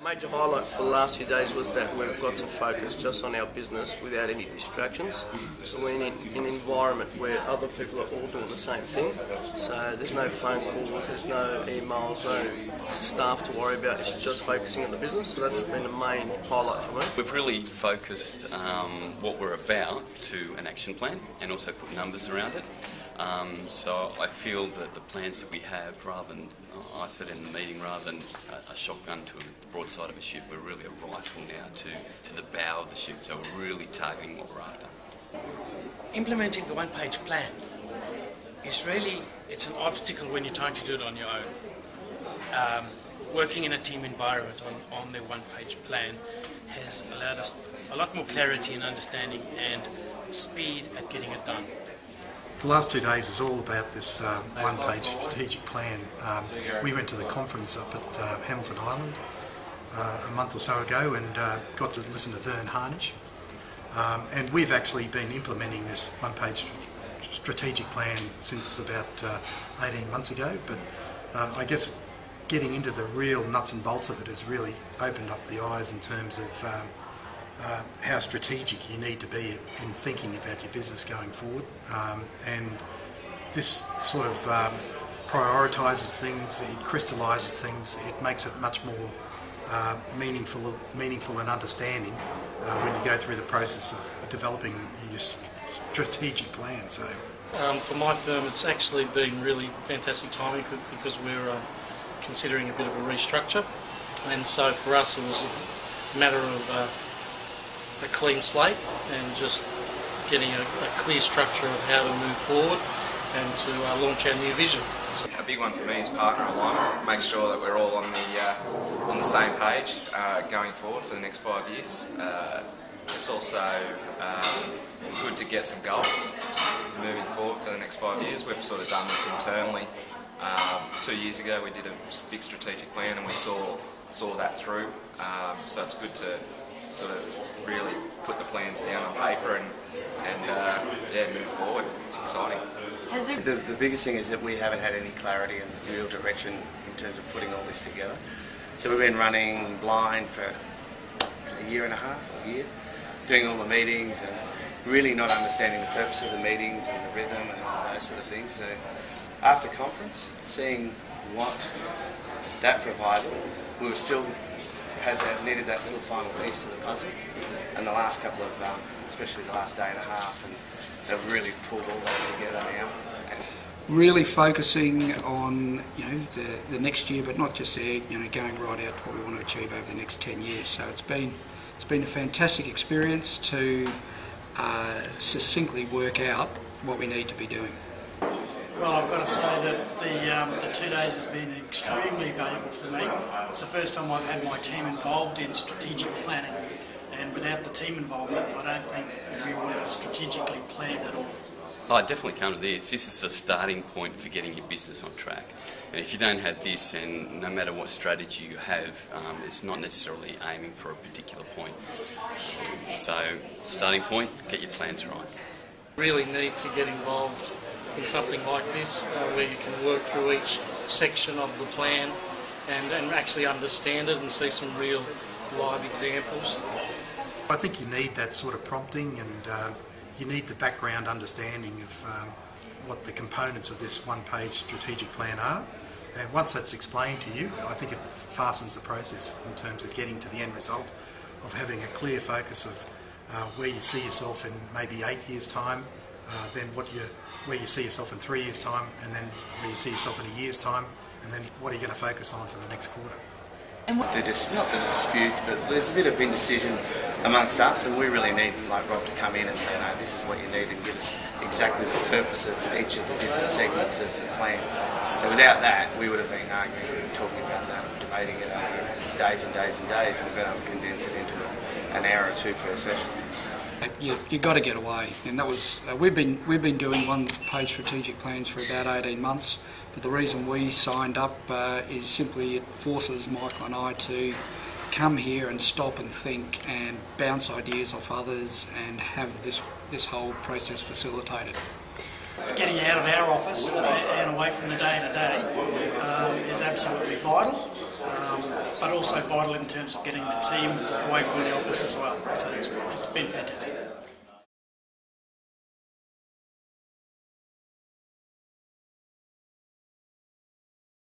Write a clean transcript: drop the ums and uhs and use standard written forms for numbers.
Major highlight for the last 2 days was that we've got to focus just on our business without any distractions. So we're in an environment where other people are all doing the same thing. So there's no phone calls, there's no emails, no staff to worry about. It's just focusing on the business. So that's been the main highlight for me. We've really focused what we're about to an action plan and also put numbers around it. So I feel that the plans that we have, rather than, I said in the meeting, rather than a shotgun to a broadside of a ship, we're really a rifle now to the bow of the ship. So we're really targeting what we're after. Implementing the one-page plan is it's an obstacle when you're trying to do it on your own. Working in a team environment on the one-page plan has allowed us a lot more clarity and understanding and speed at getting it done. The last 2 days is all about this one-page strategic plan. We went to the conference up at Hamilton Island a month or so ago and got to listen to Vern Harnish. And we've actually been implementing this one-page strategic plan since about 18 months ago, but I guess getting into the real nuts and bolts of it has really opened up the eyes in terms of how strategic you need to be in thinking about your business going forward, and this sort of prioritises things, it crystallises things, it makes it much more meaningful and understanding when you go through the process of developing your strategic plan. So, for my firm, it's actually been really fantastic timing because we're considering a bit of a restructure, and so for us it was a matter of a clean slate and just getting a clear structure of how to move forward and to launch our new vision. A big one for me is partner alignment. Make sure that we're all on the same page going forward for the next 5 years. It's also good to get some goals moving forward for the next 5 years. We've sort of done this internally. 2 years ago we did a big strategic plan and we saw that through. So it's good to sort of really put the plans down on paper and move forward. It's exciting. The biggest thing is that we haven't had any clarity and real direction in terms of putting all this together. So we've been running blind for a year and a half, a year, doing all the meetings and really not understanding the purpose of the meetings and the rhythm and all those sort of things. So after conference, seeing what that provided, we were still needed that little final piece to the puzzle, and the last couple of, especially the last day and a half, and they've really pulled all that together now. Really focusing on the next year, but not just there, going right out to what we want to achieve over the next 10 years. So it's been a fantastic experience to succinctly work out what we need to be doing. Well, I've got to say that the 2 days has been extremely valuable for me. It's the first time I've had my team involved in strategic planning, and without the team involvement, I don't think we would have strategically planned at all. I definitely come to this. This is a starting point for getting your business on track. And if you don't have this, and no matter what strategy you have, it's not necessarily aiming for a particular point. So, starting point, get your plans right. Really need to get involved in something like this where you can work through each section of the plan and actually understand it and see some real live examples. I think you need that sort of prompting, and you need the background understanding of what the components of this one-page strategic plan are, and once that's explained to you, I think it fastens the process in terms of getting to the end result of having a clear focus of where you see yourself in maybe 8 years' time, then where you see yourself in 3 years' time, and then where you see yourself in a year's time, and then what are you going to focus on for the next quarter. And not the disputes, but there's a bit of indecision amongst us, and we really need, like Rob, to come in and say, no, this is what you need, and give us exactly the purpose of each of the different segments of the plan. So without that, we would have been arguing, talking about that, debating it over days and days and days. We've been able to condense it into an hour or two per session. You got to get away, and that was we've been doing one-page strategic plans for about 18 months. But the reason we signed up is simply it forces Michael and I to come here and stop and think and bounce ideas off others and have this whole process facilitated. Getting out of our office and away from the day-to-day is absolutely vital. but also vital in terms of getting the team away from the office as well. So it's been fantastic.